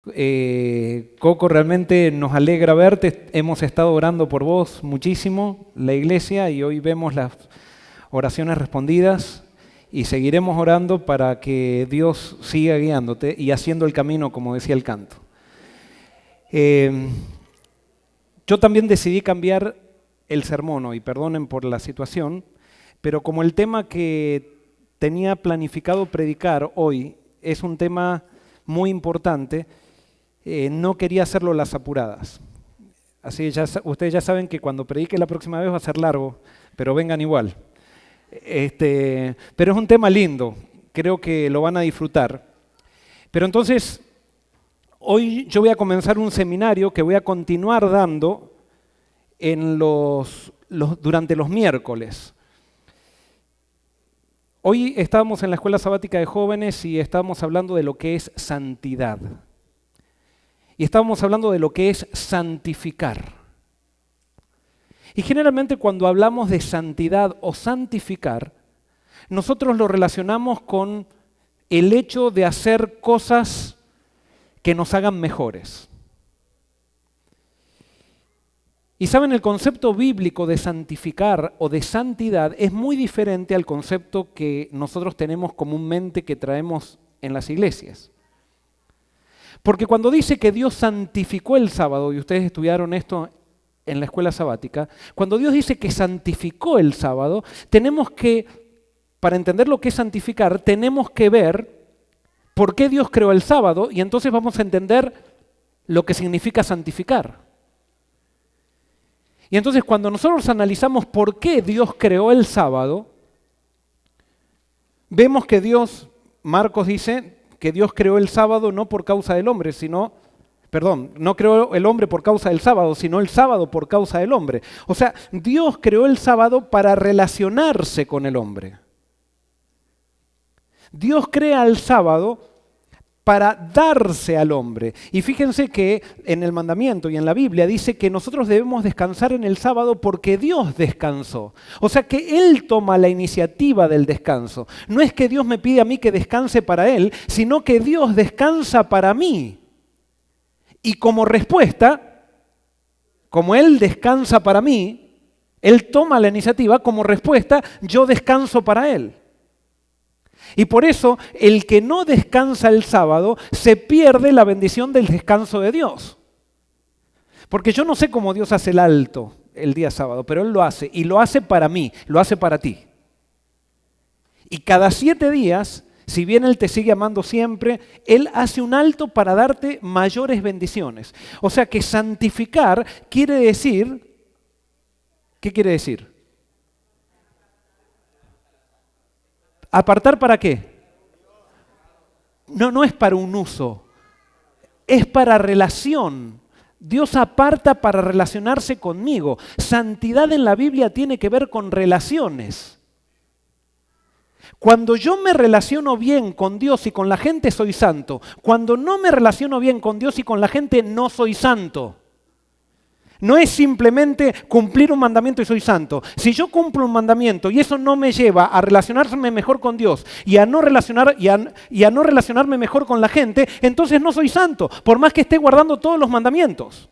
Coco, realmente nos alegra verte. Hemos estado orando por vos muchísimo, la iglesia, y hoy vemos las oraciones respondidas y seguiremos orando para que Dios siga guiándote y haciendo el camino, como decía el canto. Yo también decidí cambiar el sermón hoy, perdonen por la situación, pero como el tema que tenía planificado predicar hoy es un tema muy importante, no quería hacerlo a las apuradas. Así ustedes ya saben que cuando predique la próxima vez va a ser largo, pero vengan igual. Pero es un tema lindo, creo que lo van a disfrutar. Pero entonces, hoy yo voy a comenzar un seminario que voy a continuar dando durante los miércoles. Hoy estábamos en la Escuela Sabática de Jóvenes y estábamos hablando de lo que es santidad. Y estábamos hablando de lo que es santificar. Y generalmente cuando hablamos de santidad o santificar, nosotros lo relacionamos con el hecho de hacer cosas que nos hagan mejores. Y saben, el concepto bíblico de santificar o de santidad es muy diferente al concepto que nosotros tenemos comúnmente que traemos en las iglesias. Porque cuando dice que Dios santificó el sábado, y ustedes estudiaron esto en la escuela sabática, cuando Dios dice que santificó el sábado, tenemos que, para entender lo que es santificar, tenemos que ver por qué Dios creó el sábado y entonces vamos a entender lo que significa santificar. Y entonces cuando nosotros analizamos por qué Dios creó el sábado, vemos que Marcos dice que Dios creó el sábado no por causa del hombre, no creó el hombre por causa del sábado, sino el sábado por causa del hombre. O sea, Dios creó el sábado para relacionarse con el hombre. Dios crea el sábado para darse al hombre. Y fíjense que en el mandamiento y en la Biblia dice que nosotros debemos descansar en el sábado porque Dios descansó. O sea que Él toma la iniciativa del descanso. No es que Dios me pide a mí que descanse para Él, sino que Dios descansa para mí. Y como respuesta, como Él descansa para mí, Él toma la iniciativa, como respuesta, yo descanso para Él. Y por eso, el que no descansa el sábado, se pierde la bendición del descanso de Dios. Porque yo no sé cómo Dios hace el alto el día sábado, pero Él lo hace, y lo hace para mí, lo hace para ti. Y cada 7 días, si bien Él te sigue amando siempre, Él hace un alto para darte mayores bendiciones. O sea que santificar quiere decir, ¿qué quiere decir? ¿Apartar para qué? No es para un uso, es para relación. Dios aparta para relacionarse conmigo. Santidad en la Biblia tiene que ver con relaciones. Cuando yo me relaciono bien con Dios y con la gente, soy santo. Cuando no me relaciono bien con Dios y con la gente, no soy santo. No es simplemente cumplir un mandamiento y soy santo. Si yo cumplo un mandamiento y eso no me lleva a relacionarme mejor con Dios y a no relacionarme mejor con la gente, entonces no soy santo, por más que esté guardando todos los mandamientos.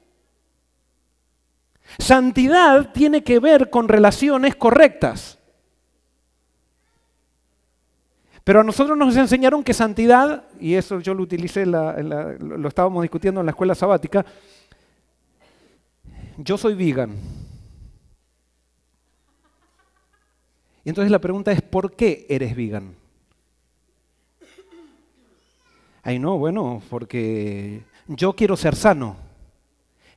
Santidad tiene que ver con relaciones correctas. Pero a nosotros nos enseñaron que santidad, y eso yo lo utilicé, lo estábamos discutiendo en la escuela sabática, yo soy vegan. Y entonces la pregunta es, ¿por qué eres vegan? Ay, no, bueno, porque yo quiero ser sano.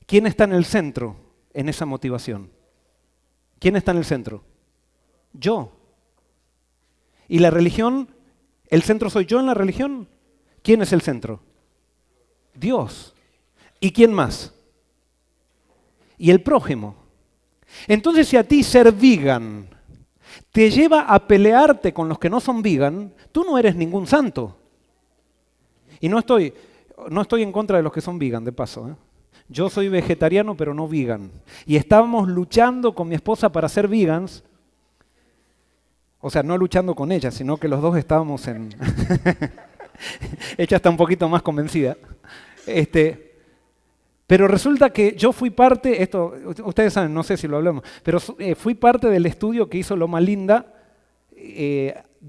¿Quién está en el centro en esa motivación? ¿Quién está en el centro? Yo. ¿Y la religión? ¿El centro soy yo en la religión? ¿Quién es el centro? Dios. ¿Y quién más? Y el prójimo. Entonces, si a ti ser vegan te lleva a pelearte con los que no son vegan, tú no eres ningún santo. Y no estoy en contra de los que son vegan, de paso. Yo soy vegetariano, pero no vegan. Y estábamos luchando con mi esposa para ser vegans. O sea, no luchando con ella, sino que los dos estábamos en... Ella está un poquito más convencida. Pero resulta que yo fui parte, esto ustedes saben, no sé si lo hablamos, pero fui parte del estudio que hizo Loma Linda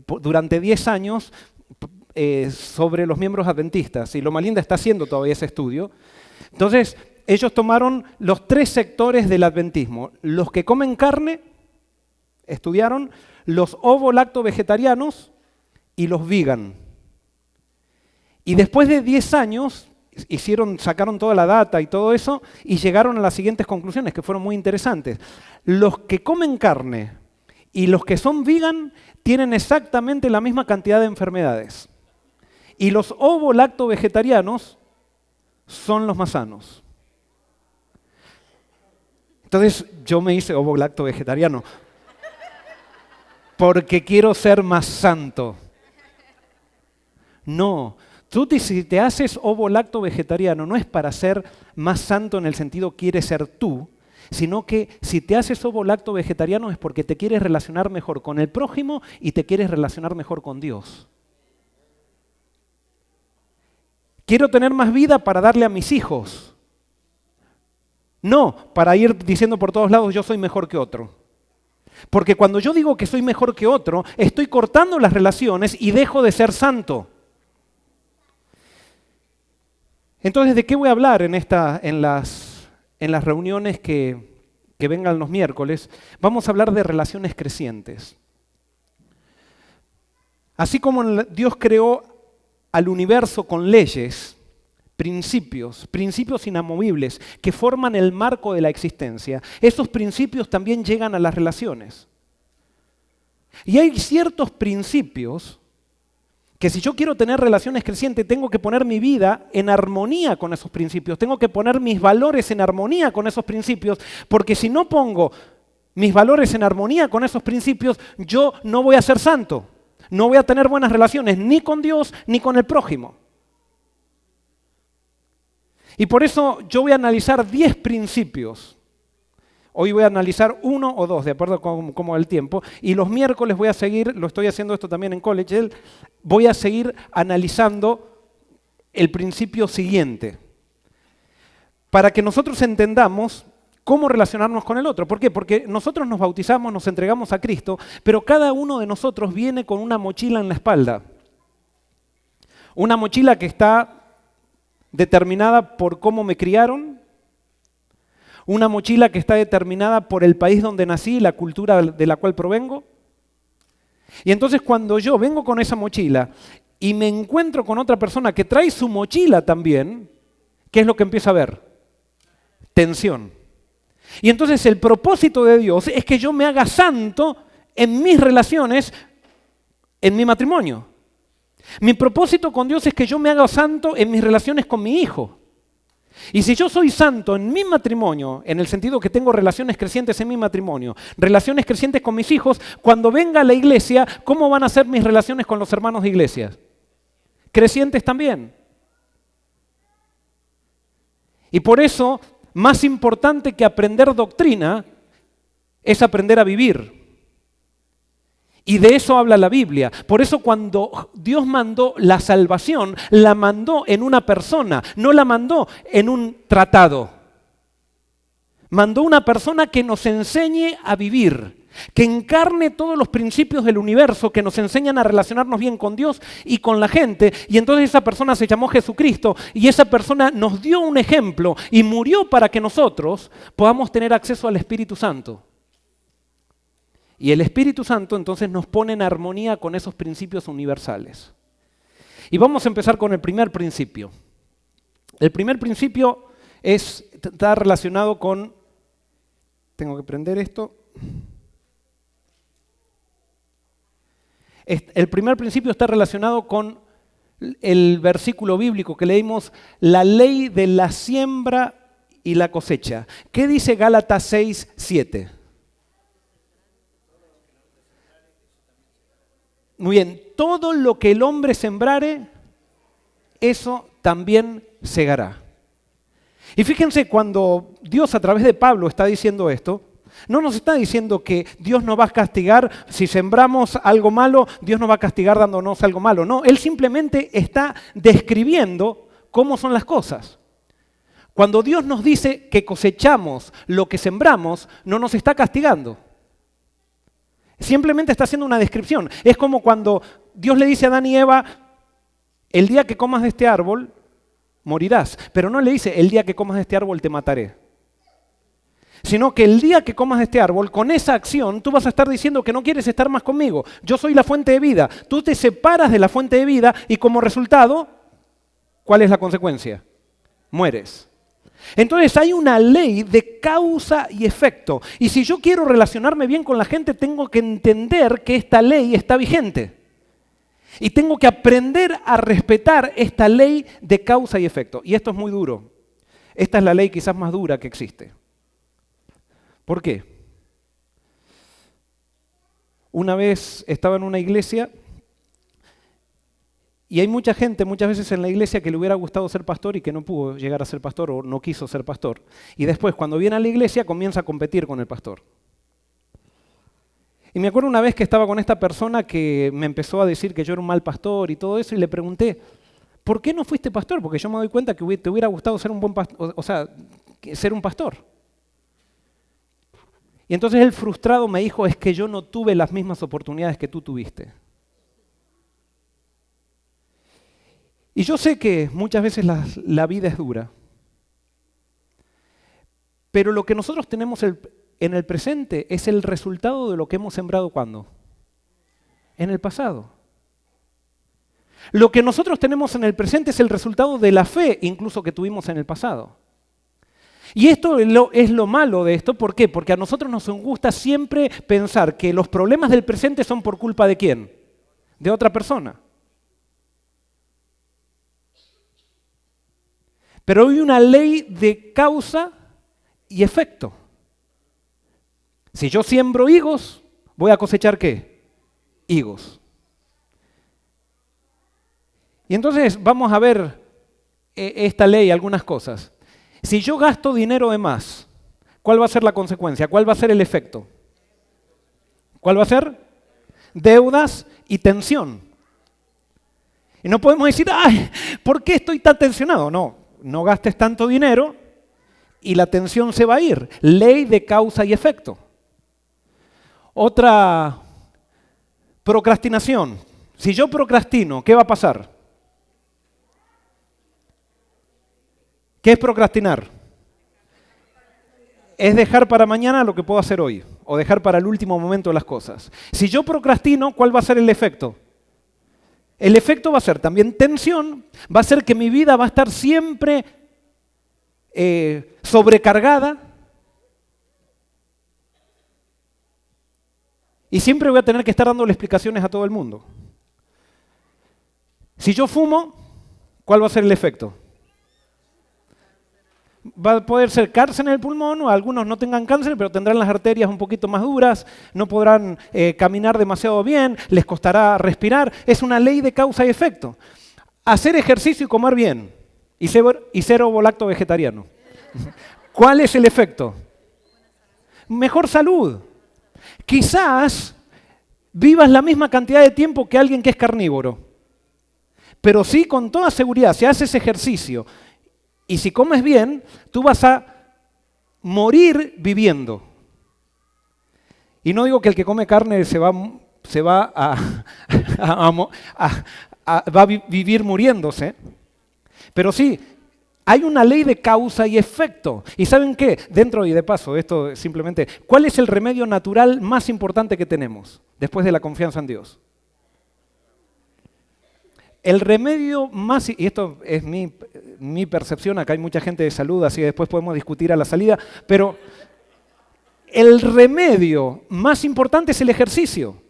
durante 10 años sobre los miembros adventistas. Y Loma Linda está haciendo todavía ese estudio. Entonces, ellos tomaron los 3 sectores del adventismo. Los que comen carne, estudiaron, los ovo-lacto-vegetarianos y los vegan. Y después de 10 años, sacaron toda la data y todo eso y llegaron a las siguientes conclusiones que fueron muy interesantes. Los que comen carne y los que son vegan tienen exactamente la misma cantidad de enfermedades. Y los ovo-lacto-vegetarianos son los más sanos. Entonces yo me hice ovo-lacto-vegetariano porque quiero ser más santo. No. Tú si te haces ovo-lacto-vegetariano no es para ser más santo en el sentido quieres ser tú, sino que si te haces ovo-lacto-vegetariano es porque te quieres relacionar mejor con el prójimo y te quieres relacionar mejor con Dios. Quiero tener más vida para darle a mis hijos. No, para ir diciendo por todos lados yo soy mejor que otro. Porque cuando yo digo que soy mejor que otro, estoy cortando las relaciones y dejo de ser santo. Entonces, ¿de qué voy a hablar en las reuniones que vengan los miércoles? Vamos a hablar de relaciones crecientes. Así como Dios creó al universo con leyes, principios inamovibles que forman el marco de la existencia, esos principios también llegan a las relaciones. Y hay ciertos principios que si yo quiero tener relaciones crecientes, tengo que poner mi vida en armonía con esos principios, tengo que poner mis valores en armonía con esos principios, porque si no pongo mis valores en armonía con esos principios, yo no voy a ser santo, no voy a tener buenas relaciones ni con Dios ni con el prójimo. Y por eso yo voy a analizar 10 principios. Hoy voy a analizar 1 o 2, de acuerdo con cómo va el tiempo. Y los miércoles voy a seguir, lo estoy haciendo esto también en college, voy a seguir analizando el principio siguiente. Para que nosotros entendamos cómo relacionarnos con el otro. ¿Por qué? Porque nosotros nos bautizamos, nos entregamos a Cristo, pero cada uno de nosotros viene con una mochila en la espalda. Una mochila que está determinada por cómo me criaron, una mochila que está determinada por el país donde nací y la cultura de la cual provengo. Y entonces cuando yo vengo con esa mochila y me encuentro con otra persona que trae su mochila también, ¿qué es lo que empiezo a ver? Tensión. Y entonces el propósito de Dios es que yo me haga santo en mis relaciones, en mi matrimonio. Mi propósito con Dios es que yo me haga santo en mis relaciones con mi hijo. Y si yo soy santo en mi matrimonio, en el sentido que tengo relaciones crecientes en mi matrimonio, relaciones crecientes con mis hijos, cuando venga a la iglesia, ¿cómo van a ser mis relaciones con los hermanos de iglesia? Crecientes también. Y por eso, más importante que aprender doctrina, es aprender a vivir. Y de eso habla la Biblia. Por eso cuando Dios mandó la salvación, la mandó en una persona, no la mandó en un tratado. Mandó una persona que nos enseñe a vivir, que encarne todos los principios del universo, que nos enseñan a relacionarnos bien con Dios y con la gente. Y entonces esa persona se llamó Jesucristo y esa persona nos dio un ejemplo y murió para que nosotros podamos tener acceso al Espíritu Santo. Y el Espíritu Santo entonces nos pone en armonía con esos principios universales. Y vamos a empezar con el primer principio. El primer principio está relacionado con... Tengo que prender esto. El primer principio está relacionado con el versículo bíblico que leímos, la ley de la siembra y la cosecha. ¿Qué dice Gálatas 6:7? Muy bien, todo lo que el hombre sembrare, eso también segará. Y fíjense, cuando Dios a través de Pablo está diciendo esto, no nos está diciendo que Dios nos va a castigar si sembramos algo malo, Dios nos va a castigar dándonos algo malo. No, Él simplemente está describiendo cómo son las cosas. Cuando Dios nos dice que cosechamos lo que sembramos, no nos está castigando. Simplemente está haciendo una descripción. Es como cuando Dios le dice a Adán y Eva, el día que comas de este árbol, morirás. Pero no le dice, el día que comas de este árbol te mataré. Sino que el día que comas de este árbol, con esa acción, tú vas a estar diciendo que no quieres estar más conmigo. Yo soy la fuente de vida. Tú te separas de la fuente de vida y como resultado, ¿cuál es la consecuencia? Mueres. Entonces hay una ley de causa y efecto. Y si yo quiero relacionarme bien con la gente, tengo que entender que esta ley está vigente. Y tengo que aprender a respetar esta ley de causa y efecto. Y esto es muy duro. Esta es la ley quizás más dura que existe. ¿Por qué? Una vez estaba en una iglesia y hay mucha gente, muchas veces en la iglesia, que le hubiera gustado ser pastor y que no pudo llegar a ser pastor o no quiso ser pastor. Y después, cuando viene a la iglesia, comienza a competir con el pastor. Y me acuerdo una vez que estaba con esta persona que me empezó a decir que yo era un mal pastor y todo eso, y le pregunté, ¿por qué no fuiste pastor? Porque yo me doy cuenta que te hubiera gustado ser un buen pastor, o sea, ser un pastor. Y entonces él frustrado me dijo, es que yo no tuve las mismas oportunidades que tú tuviste. Y yo sé que muchas veces la vida es dura, pero lo que nosotros tenemos en el presente es el resultado de lo que hemos sembrado ¿cuándo? En el pasado. Lo que nosotros tenemos en el presente es el resultado de la fe incluso que tuvimos en el pasado. Y esto es lo malo de esto, ¿por qué? Porque a nosotros nos gusta siempre pensar que los problemas del presente son por culpa de ¿quién? De otra persona. Pero hay una ley de causa y efecto. Si yo siembro higos, voy a cosechar ¿qué? Higos. Y entonces vamos a ver esta ley, algunas cosas. Si yo gasto dinero de más, ¿cuál va a ser la consecuencia? ¿Cuál va a ser el efecto? ¿Cuál va a ser? Deudas y tensión. Y no podemos decir, ay, ¿por qué estoy tan tensionado? No gastes tanto dinero y la tensión se va a ir. Ley de causa y efecto. Otra, procrastinación. Si yo procrastino, ¿qué va a pasar? ¿Qué es procrastinar? Es dejar para mañana lo que puedo hacer hoy, o dejar para el último momento las cosas. Si yo procrastino, ¿cuál va a ser el efecto? El efecto va a ser también tensión, va a ser que mi vida va a estar siempre sobrecargada y siempre voy a tener que estar dándole explicaciones a todo el mundo. Si yo fumo, ¿cuál va a ser el efecto? Va a poder ser cáncer en el pulmón, o algunos no tengan cáncer, pero tendrán las arterias un poquito más duras, no podrán caminar demasiado bien, les costará respirar. Es una ley de causa y efecto. Hacer ejercicio y comer bien, y ser ovo-lacto vegetariano. ¿Cuál es el efecto? Mejor salud. Quizás vivas la misma cantidad de tiempo que alguien que es carnívoro, pero sí, con toda seguridad, si haces ejercicio y si comes bien, tú vas a morir viviendo. Y no digo que el que come carne va a vivir muriéndose, pero sí, hay una ley de causa y efecto. ¿Y saben qué? Dentro y de paso, esto simplemente, ¿cuál es el remedio natural más importante que tenemos después de la confianza en Dios? El remedio más, y esto es mi percepción, acá hay mucha gente de salud, así que después podemos discutir a la salida, pero el remedio más importante es el ejercicio.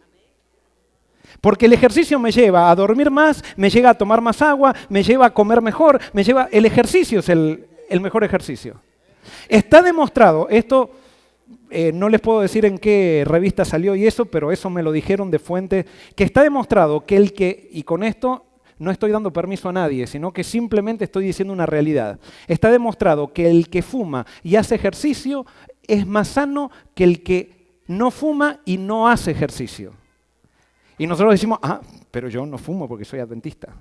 Porque el ejercicio me lleva a dormir más, me lleva a tomar más agua, me lleva a comer mejor, el ejercicio es el mejor ejercicio. Está demostrado, esto no les puedo decir en qué revista salió y eso, pero eso me lo dijeron de fuente, que está demostrado que y con esto no estoy dando permiso a nadie, sino que simplemente estoy diciendo una realidad. Está demostrado que el que fuma y hace ejercicio es más sano que el que no fuma y no hace ejercicio. Y nosotros decimos, pero yo no fumo porque soy adventista.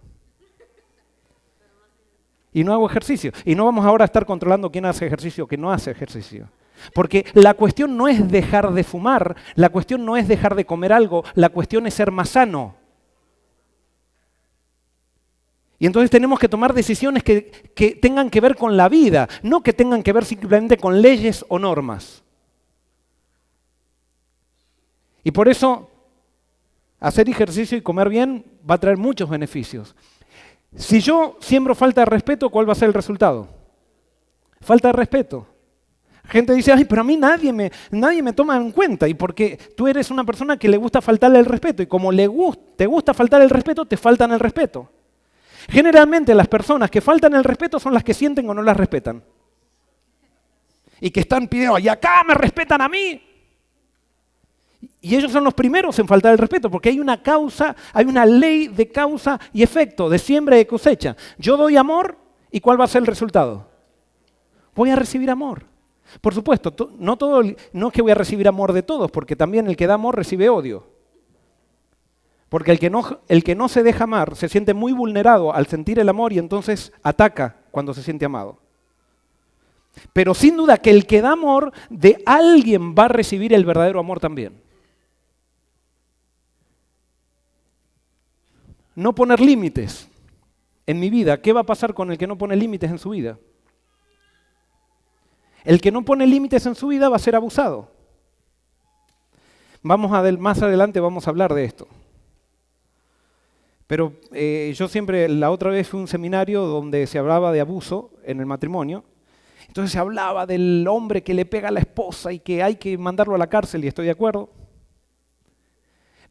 y no hago ejercicio. Y no vamos ahora a estar controlando quién hace ejercicio o quién no hace ejercicio. Porque la cuestión no es dejar de fumar, la cuestión no es dejar de comer algo, la cuestión es ser más sano. Y entonces tenemos que tomar decisiones que tengan que ver con la vida, no que tengan que ver simplemente con leyes o normas. Y por eso, hacer ejercicio y comer bien va a traer muchos beneficios. Si yo siembro falta de respeto, ¿cuál va a ser el resultado? Falta de respeto. Gente dice, ay, pero a mí nadie me toma en cuenta. Y porque tú eres una persona que le gusta faltarle el respeto. Y como te gusta faltar el respeto, te faltan el respeto. Generalmente las personas que faltan el respeto son las que sienten o no las respetan. Y que están pidiendo, y acá me respetan a mí. Y ellos son los primeros en faltar el respeto, porque hay una causa, hay una ley de causa y efecto, de siembra y de cosecha. Yo doy amor, ¿y cuál va a ser el resultado? Voy a recibir amor. Por supuesto, no es que voy a recibir amor de todos, porque también el que da amor recibe odio. Porque el que no se deja amar se siente muy vulnerado al sentir el amor y entonces ataca cuando se siente amado. Pero sin duda que el que da amor, de alguien va a recibir el verdadero amor también. No poner límites en mi vida. ¿Qué va a pasar con el que no pone límites en su vida? El que no pone límites en su vida va a ser abusado. Más adelante vamos a hablar de esto. Pero yo siempre, la otra vez fui a un seminario donde se hablaba de abuso en el matrimonio. Entonces se hablaba del hombre que le pega a la esposa y que hay que mandarlo a la cárcel, y estoy de acuerdo.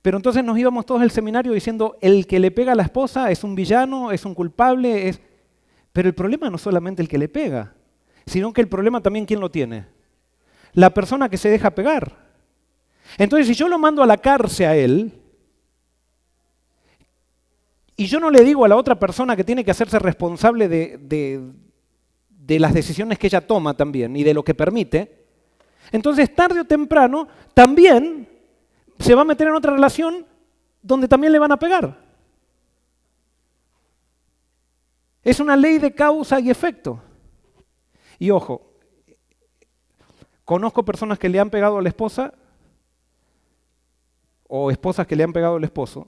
Pero entonces nos íbamos todos al seminario diciendo, el que le pega a la esposa es un villano, es un culpable. Pero el problema no es solamente el que le pega, sino que el problema también, ¿quién lo tiene? La persona que se deja pegar. Entonces, si yo lo mando a la cárcel a él, y yo no le digo a la otra persona que tiene que hacerse responsable de las decisiones que ella toma también y de lo que permite, entonces tarde o temprano también se va a meter en otra relación donde también le van a pegar. Es una ley de causa y efecto. Y ojo, conozco personas que le han pegado a la esposa o esposas que le han pegado al esposo,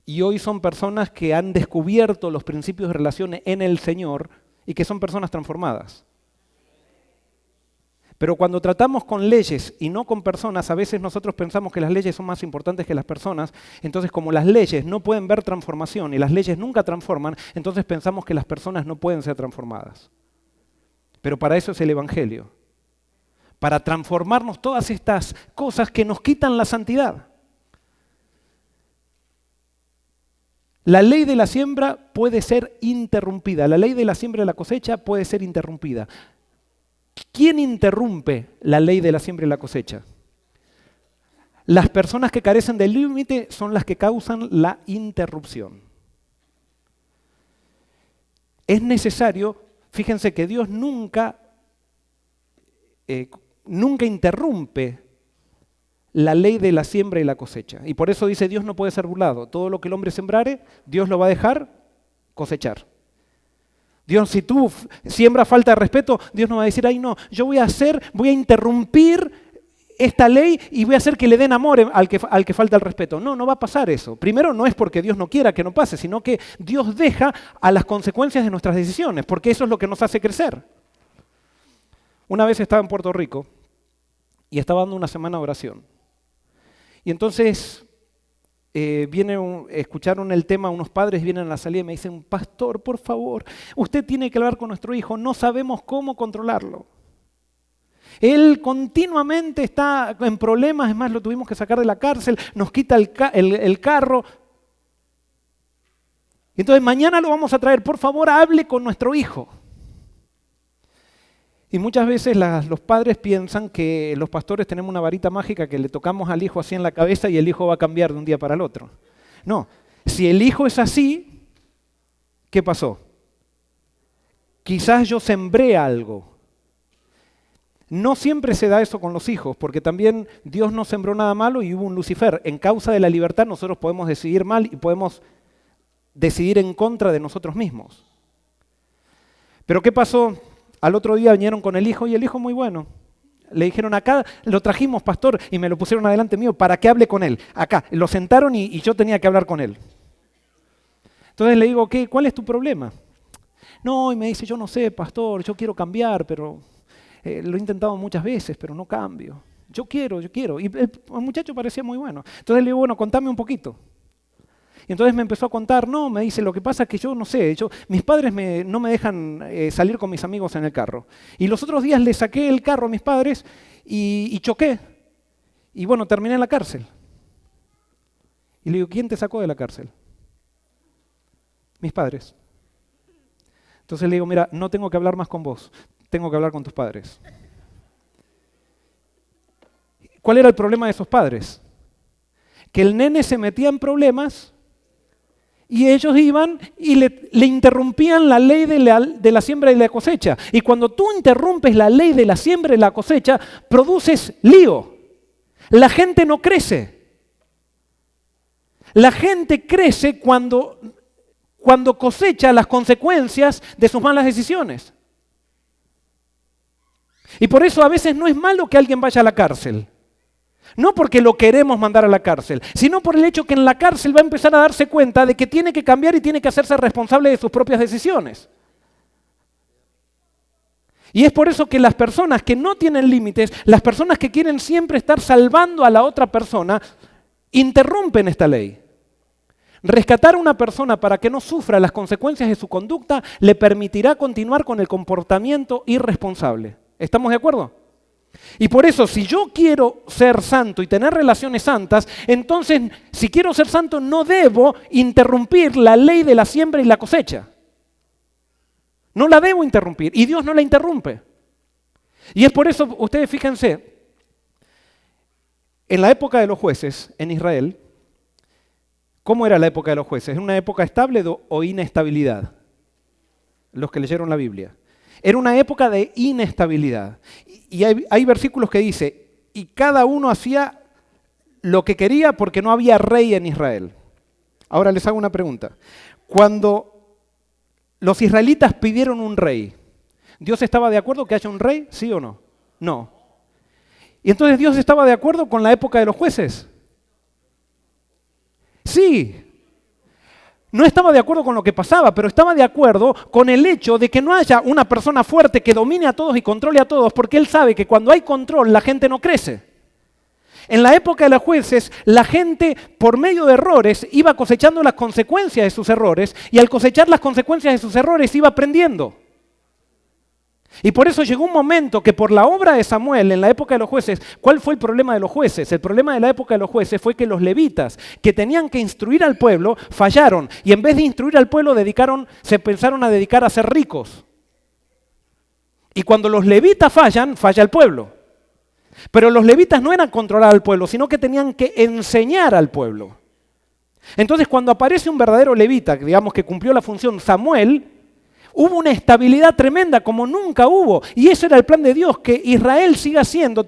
y hoy son personas que han descubierto los principios de relaciones en el Señor y que son personas transformadas. Pero cuando tratamos con leyes y no con personas, a veces nosotros pensamos que las leyes son más importantes que las personas. Entonces, como las leyes no pueden ver transformación y las leyes nunca transforman, entonces pensamos que las personas no pueden ser transformadas. Pero para eso es el Evangelio. Para transformarnos todas estas cosas que nos quitan la santidad. La ley de la siembra puede ser interrumpida. La ley de la siembra y la cosecha puede ser interrumpida. ¿Quién interrumpe la ley de la siembra y la cosecha? Las personas que carecen del límite son las que causan la interrupción. Es necesario, fíjense que Dios nunca interrumpe la ley de la siembra y la cosecha. Y por eso dice, Dios no puede ser burlado. Todo lo que el hombre sembrare, Dios lo va a dejar cosechar. Dios, si tú siembras falta de respeto, Dios no va a decir, ay no, yo voy a interrumpir esta ley y voy a hacer que le den amor al que falta el respeto. No, no va a pasar eso. Primero, no es porque Dios no quiera que no pase, sino que Dios deja a las consecuencias de nuestras decisiones, porque eso es lo que nos hace crecer. Una vez estaba en Puerto Rico y estaba dando una semana de oración. Y entonces escucharon el tema, unos padres vienen a la salida y me dicen, pastor, por favor, usted tiene que hablar con nuestro hijo, no sabemos cómo controlarlo. Él continuamente está en problemas, es más, lo tuvimos que sacar de la cárcel, nos quita el carro. Entonces mañana lo vamos a traer, por favor, hable con nuestro hijo. Y muchas veces los padres piensan que los pastores tenemos una varita mágica que le tocamos al hijo así en la cabeza y el hijo va a cambiar de un día para el otro. No, si el hijo es así, ¿qué pasó? Quizás yo sembré algo. No siempre se da eso con los hijos, porque también Dios no sembró nada malo y hubo un Lucifer. En causa de la libertad nosotros podemos decidir mal y podemos decidir en contra de nosotros mismos. Pero ¿qué pasó? Al otro día vinieron con el hijo y el hijo muy bueno. Le dijeron, acá lo trajimos, pastor, y me lo pusieron adelante mío para que hable con él. Acá, lo sentaron y yo tenía que hablar con él. Entonces le digo, ¿cuál es tu problema? No, y me dice, yo no sé, pastor, yo quiero cambiar, pero lo he intentado muchas veces, pero no cambio. Yo quiero. Y el muchacho parecía muy bueno. Entonces le digo, bueno, contame un poquito. Y entonces me empezó a contar, no, me dice, lo que pasa es que yo no sé, mis padres no me dejan salir con mis amigos en el carro. Y los otros días le saqué el carro a mis padres y choqué. Y bueno, terminé en la cárcel. Y le digo, ¿quién te sacó de la cárcel? Mis padres. Entonces le digo, mira, no tengo que hablar más con vos, tengo que hablar con tus padres. ¿Cuál era el problema de esos padres? Que el nene se metía en problemas y ellos iban y le interrumpían la ley de la siembra y la cosecha. Y cuando tú interrumpes la ley de la siembra y la cosecha, produces lío. La gente no crece. La gente crece cuando cosecha las consecuencias de sus malas decisiones. Y por eso a veces no es malo que alguien vaya a la cárcel. No porque lo queremos mandar a la cárcel, sino por el hecho que en la cárcel va a empezar a darse cuenta de que tiene que cambiar y tiene que hacerse responsable de sus propias decisiones. Y es por eso que las personas que no tienen límites, las personas que quieren siempre estar salvando a la otra persona, interrumpen esta ley. Rescatar a una persona para que no sufra las consecuencias de su conducta le permitirá continuar con el comportamiento irresponsable. ¿Estamos de acuerdo? Y por eso, si yo quiero ser santo y tener relaciones santas, entonces, si quiero ser santo, no debo interrumpir la ley de la siembra y la cosecha. No la debo interrumpir, y Dios no la interrumpe. Y es por eso, ustedes fíjense, en la época de los jueces en Israel, ¿cómo era la época de los jueces? ¿Era una época estable o inestabilidad? Los que leyeron la Biblia. Era una época de inestabilidad. Y hay versículos que dice, y cada uno hacía lo que quería porque no había rey en Israel. Ahora les hago una pregunta. Cuando los israelitas pidieron un rey, ¿Dios estaba de acuerdo que haya un rey? ¿Sí o no? No. ¿Y entonces Dios estaba de acuerdo con la época de los jueces? Sí. No estaba de acuerdo con lo que pasaba, pero estaba de acuerdo con el hecho de que no haya una persona fuerte que domine a todos y controle a todos, porque él sabe que cuando hay control la gente no crece. En la época de los jueces, la gente por medio de errores iba cosechando las consecuencias de sus errores y al cosechar las consecuencias de sus errores iba aprendiendo. Y por eso llegó un momento que por la obra de Samuel en la época de los jueces, ¿cuál fue el problema de los jueces? El problema de la época de los jueces fue que los levitas, que tenían que instruir al pueblo, fallaron. Y en vez de instruir al pueblo, se pensaron a dedicar a ser ricos. Y cuando los levitas fallan, falla el pueblo. Pero los levitas no eran controlar al pueblo, sino que tenían que enseñar al pueblo. Entonces cuando aparece un verdadero levita, digamos que cumplió la función Samuel, hubo una estabilidad tremenda como nunca hubo. Y ese era el plan de Dios, que Israel siga siendo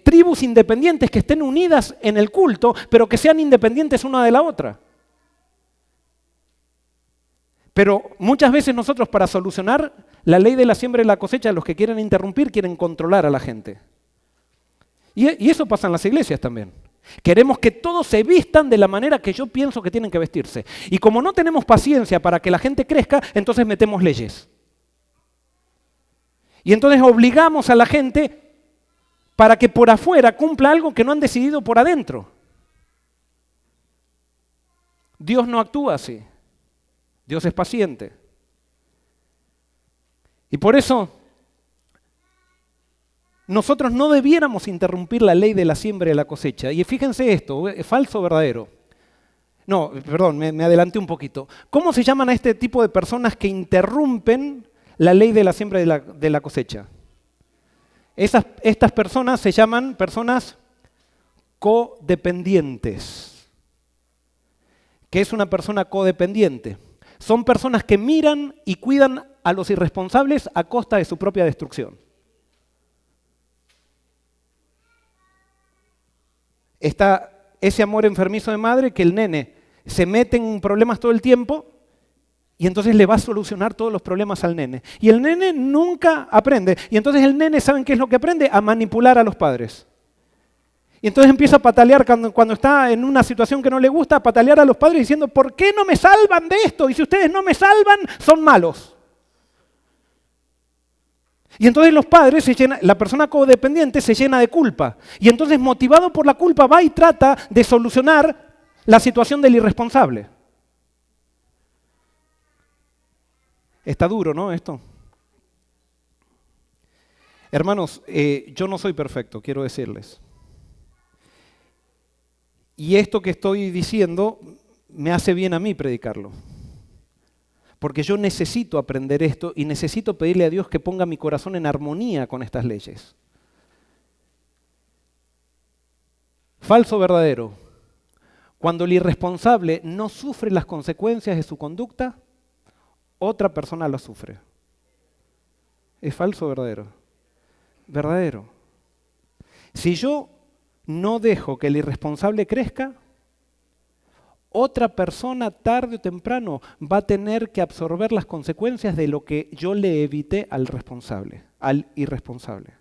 tribus independientes que estén unidas en el culto, pero que sean independientes una de la otra. Pero muchas veces nosotros, para solucionar la ley de la siembra y la cosecha, los que quieren interrumpir quieren controlar a la gente. Y eso pasa en las iglesias también. Queremos que todos se vistan de la manera que yo pienso que tienen que vestirse. Y como no tenemos paciencia para que la gente crezca, entonces metemos leyes. Y entonces obligamos a la gente para que por afuera cumpla algo que no han decidido por adentro. Dios no actúa así. Dios es paciente. Y por eso nosotros no debiéramos interrumpir la ley de la siembra y la cosecha. Y fíjense esto, ¿es falso o verdadero? No, perdón, me adelanté un poquito. ¿Cómo se llaman a este tipo de personas que interrumpen la ley de la siembra y de la cosecha? Estas personas se llaman personas codependientes. ¿Qué es una persona codependiente? Son personas que miran y cuidan a los irresponsables a costa de su propia destrucción. Está ese amor enfermizo de madre que el nene se mete en problemas todo el tiempo Y entonces le va a solucionar todos los problemas al nene. Y el nene nunca aprende. Y entonces el nene, ¿saben qué es lo que aprende? A manipular a los padres. Y entonces empieza a patalear cuando está en una situación que no le gusta, a patalear a los padres diciendo, ¿por qué no me salvan de esto? Y si ustedes no me salvan, son malos. Y entonces los padres, la persona codependiente se llena de culpa. Y entonces motivado por la culpa va y trata de solucionar la situación del irresponsable. Está duro, ¿no? Esto. Hermanos, yo no soy perfecto, quiero decirles. Y esto que estoy diciendo me hace bien a mí predicarlo. Porque yo necesito aprender esto y necesito pedirle a Dios que ponga mi corazón en armonía con estas leyes. Falso o verdadero. Cuando el irresponsable no sufre las consecuencias de su conducta, otra persona lo sufre. ¿Es falso o verdadero? Verdadero. Si yo no dejo que el irresponsable crezca, otra persona tarde o temprano va a tener que absorber las consecuencias de lo que yo le evité al irresponsable.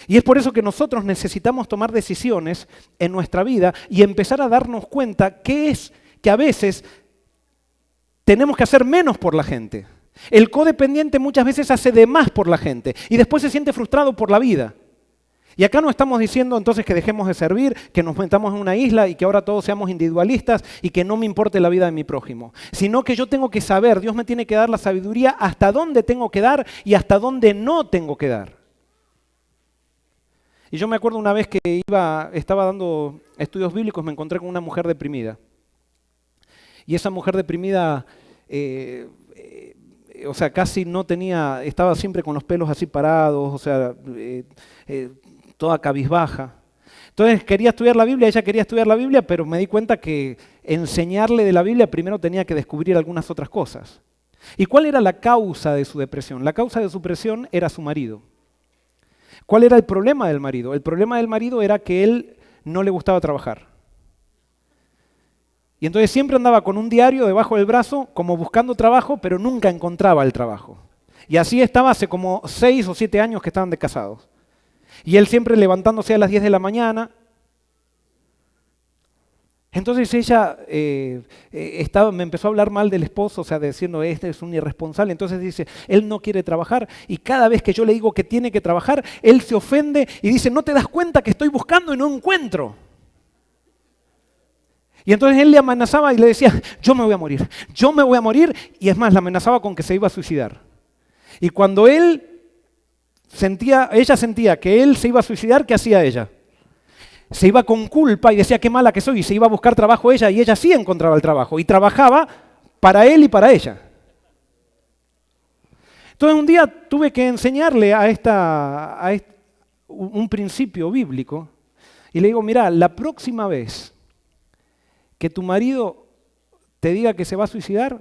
Y es por eso que nosotros necesitamos tomar decisiones en nuestra vida y empezar a darnos cuenta que es que a veces tenemos que hacer menos por la gente. El codependiente muchas veces hace de más por la gente y después se siente frustrado por la vida. Y acá no estamos diciendo entonces que dejemos de servir, que nos metamos en una isla y que ahora todos seamos individualistas y que no me importe la vida de mi prójimo, sino que yo tengo que saber, Dios me tiene que dar la sabiduría hasta dónde tengo que dar y hasta dónde no tengo que dar. Y yo me acuerdo una vez que estaba dando estudios bíblicos, me encontré con una mujer deprimida. Y esa mujer deprimida, casi no tenía, estaba siempre con los pelos así parados, toda cabizbaja. Entonces quería estudiar la Biblia, ella quería estudiar la Biblia, pero me di cuenta que enseñarle de la Biblia primero tenía que descubrir algunas otras cosas. ¿Y cuál era la causa de su depresión? La causa de su depresión era su marido. ¿Cuál era el problema del marido? El problema del marido era que él no le gustaba trabajar. Y entonces siempre andaba con un diario debajo del brazo, como buscando trabajo, pero nunca encontraba el trabajo. Y así estaba hace como 6 o 7 años que estaban de casados. Y él siempre levantándose a las 10 de la mañana. Entonces ella me empezó a hablar mal del esposo, diciendo, este es un irresponsable. Entonces dice, él no quiere trabajar y cada vez que yo le digo que tiene que trabajar, él se ofende y dice, ¿no te das cuenta que estoy buscando y no encuentro? Y entonces él le amenazaba y le decía, yo me voy a morir, y es más, le amenazaba con que se iba a suicidar. Y cuando ella sentía que él se iba a suicidar, ¿qué hacía ella? Se iba con culpa y decía, qué mala que soy, y se iba a buscar trabajo ella, y ella sí encontraba el trabajo, y trabajaba para él y para ella. Entonces un día tuve que enseñarle un principio bíblico, y le digo, mira, la próxima vez que tu marido te diga que se va a suicidar,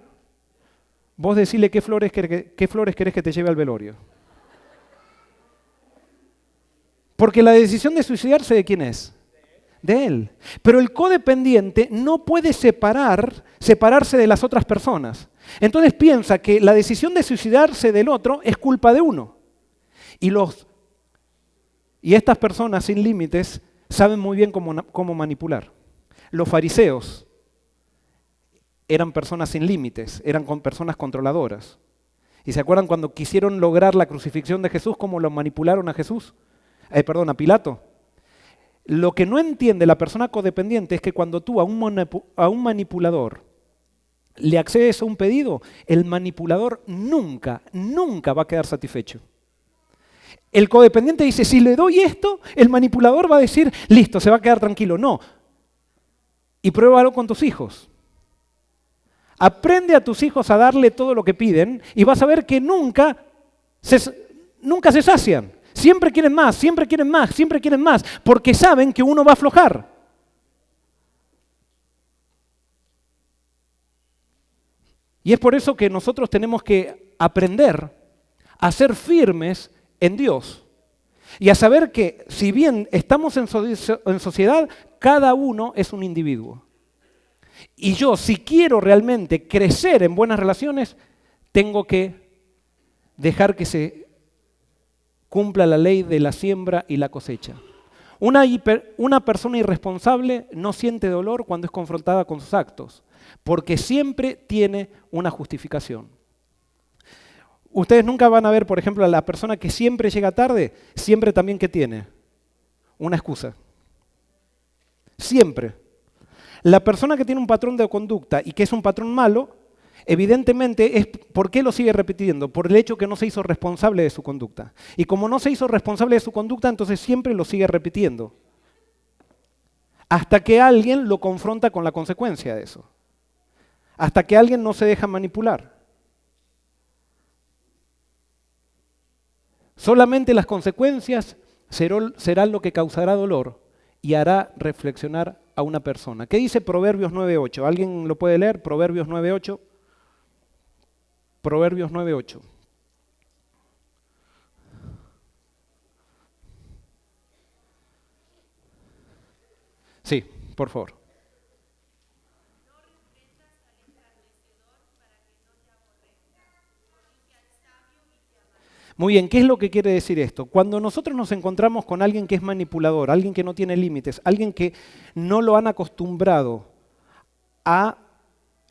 vos decile qué flores querés que te lleve al velorio. Porque la decisión de suicidarse, ¿de quién es? De él. Pero el codependiente no puede separarse de las otras personas. Entonces piensa que la decisión de suicidarse del otro es culpa de uno. Y estas personas sin límites saben muy bien cómo manipular. Los fariseos eran personas sin límites, eran personas controladoras. ¿Y se acuerdan cuando quisieron lograr la crucifixión de Jesús, cómo lo manipularon a a Pilato? Lo que no entiende la persona codependiente es que cuando tú a un manipulador le accedes a un pedido, el manipulador nunca va a quedar satisfecho. El codependiente dice, si le doy esto, el manipulador va a decir, listo, se va a quedar tranquilo. No. Y pruébalo con tus hijos. Aprende a tus hijos a darle todo lo que piden y vas a ver que nunca se sacian. Siempre quieren más, siempre quieren más, siempre quieren más, porque saben que uno va a aflojar. Y es por eso que nosotros tenemos que aprender a ser firmes en Dios y a saber que si bien estamos en sociedad, cada uno es un individuo. Y yo, si quiero realmente crecer en buenas relaciones, tengo que dejar que se cumpla la ley de la siembra y la cosecha. Una persona irresponsable no siente dolor cuando es confrontada con sus actos, porque siempre tiene una justificación. Ustedes nunca van a ver, por ejemplo, a la persona que siempre llega tarde, siempre también que tiene una excusa. Siempre. La persona que tiene un patrón de conducta y que es un patrón malo, evidentemente es ¿por qué lo sigue repitiendo? Por el hecho que no se hizo responsable de su conducta. Y como no se hizo responsable de su conducta, entonces siempre lo sigue repitiendo. Hasta que alguien lo confronta con la consecuencia de eso. Hasta que alguien no se deja manipular. Solamente las consecuencias serán lo que causará dolor y hará reflexionar a una persona. ¿Qué dice Proverbios 9:8? ¿Alguien lo puede leer? Proverbios 9:8. Proverbios 9:8. Sí, por favor. Muy bien, ¿qué es lo que quiere decir esto? Cuando nosotros nos encontramos con alguien que es manipulador, alguien que no tiene límites, alguien que no lo han acostumbrado a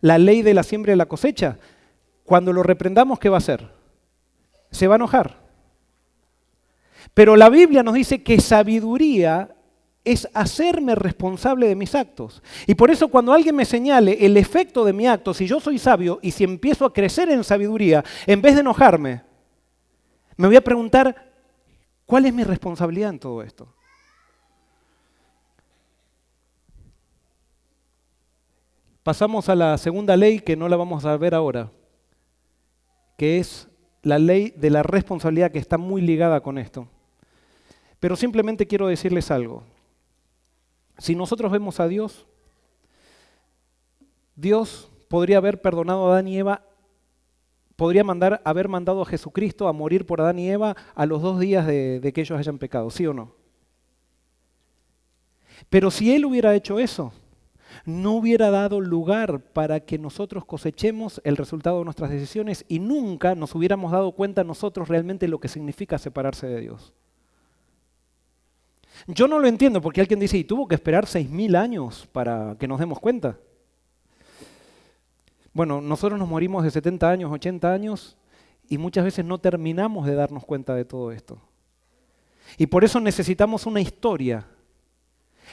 la ley de la siembra y la cosecha, cuando lo reprendamos, ¿qué va a hacer? Se va a enojar. Pero la Biblia nos dice que sabiduría es hacerme responsable de mis actos. Y por eso cuando alguien me señale el efecto de mi acto, si yo soy sabio y si empiezo a crecer en sabiduría, en vez de enojarme, me voy a preguntar, ¿cuál es mi responsabilidad en todo esto? Pasamos a la segunda ley que no la vamos a ver ahora, que es la ley de la responsabilidad que está muy ligada con esto. Pero simplemente quiero decirles algo. Si nosotros vemos a Dios, Dios podría haber perdonado a Adán y Eva, podría haber mandado a Jesucristo a morir por Adán y Eva a los 2 días de que ellos hayan pecado, ¿sí o no? Pero si Él hubiera hecho eso, no hubiera dado lugar para que nosotros cosechemos el resultado de nuestras decisiones y nunca nos hubiéramos dado cuenta nosotros realmente lo que significa separarse de Dios. Yo no lo entiendo porque alguien dice, ¿y tuvo que esperar 6.000 años para que nos demos cuenta? Bueno, nosotros nos morimos de 70 años, 80 años y muchas veces no terminamos de darnos cuenta de todo esto. Y por eso necesitamos una historia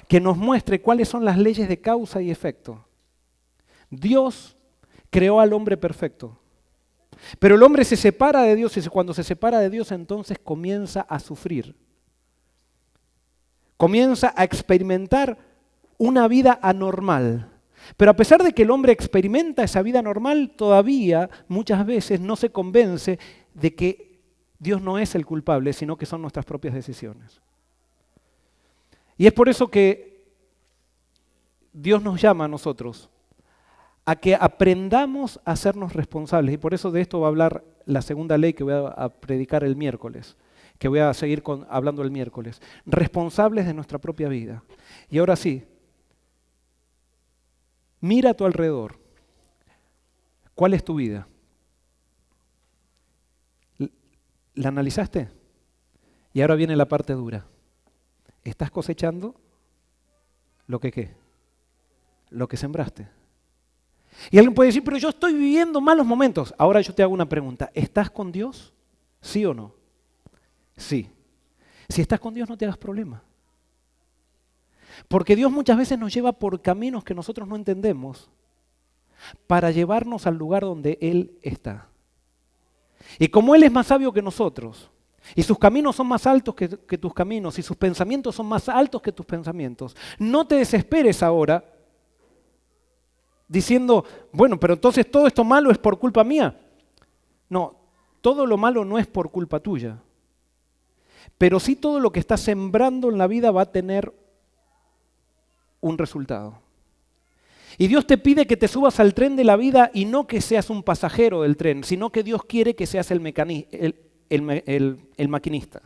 que nos muestre cuáles son las leyes de causa y efecto. Dios creó al hombre perfecto, pero el hombre se separa de Dios y cuando se separa de Dios entonces comienza a sufrir. Comienza a experimentar una vida anormal. Pero a pesar de que el hombre experimenta esa vida normal, todavía muchas veces no se convence de que Dios no es el culpable, sino que son nuestras propias decisiones. Y es por eso que Dios nos llama a nosotros a que aprendamos a hacernos responsables. Y por eso de esto va a hablar la segunda ley que voy a predicar el miércoles, que voy a seguir hablando el miércoles. Responsables de nuestra propia vida. Y ahora sí, mira a tu alrededor. ¿Cuál es tu vida? ¿La analizaste? Y ahora viene la parte dura. ¿Estás cosechando lo que qué? Lo que sembraste. Y alguien puede decir, pero yo estoy viviendo malos momentos. Ahora yo te hago una pregunta. ¿Estás con Dios? ¿Sí o no? Sí. Si estás con Dios no te hagas problema. Porque Dios muchas veces nos lleva por caminos que nosotros no entendemos para llevarnos al lugar donde Él está. Y como Él es más sabio que nosotros, y sus caminos son más altos que tus caminos, y sus pensamientos son más altos que tus pensamientos, no te desesperes ahora diciendo, bueno, pero entonces todo esto malo es por culpa mía. No, todo lo malo no es por culpa tuya. Pero sí todo lo que estás sembrando en la vida va a tener un resultado. Y Dios te pide que te subas al tren de la vida y no que seas un pasajero del tren, sino que Dios quiere que seas el maquinista.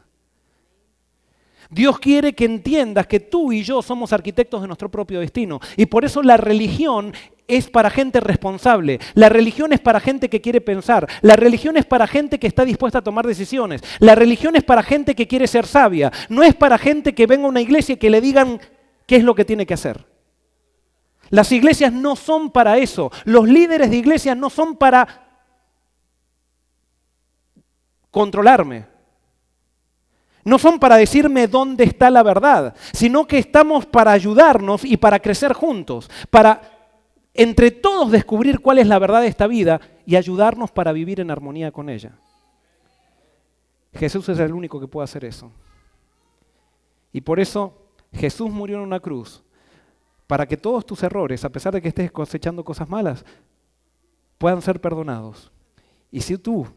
Dios quiere que entiendas que tú y yo somos arquitectos de nuestro propio destino. Y por eso la religión es para gente responsable. La religión es para gente que quiere pensar. La religión es para gente que está dispuesta a tomar decisiones. La religión es para gente que quiere ser sabia. No es para gente que venga a una iglesia y que le digan qué es lo que tiene que hacer. Las iglesias no son para eso. Los líderes de iglesias no son para controlarme. No son para decirme dónde está la verdad, sino que estamos para ayudarnos y para crecer juntos, para entre todos descubrir cuál es la verdad de esta vida y ayudarnos para vivir en armonía con ella. Jesús es el único que puede hacer eso. Y por eso Jesús murió en una cruz, para que todos tus errores, a pesar de que estés cosechando cosas malas, puedan ser perdonados. Y si tú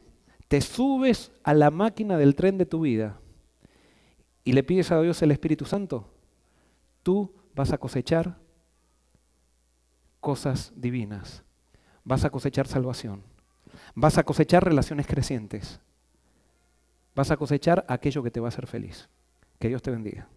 te subes a la máquina del tren de tu vida y le pides a Dios el Espíritu Santo, tú vas a cosechar cosas divinas. Vas a cosechar salvación. Vas a cosechar relaciones crecientes. Vas a cosechar aquello que te va a hacer feliz. Que Dios te bendiga.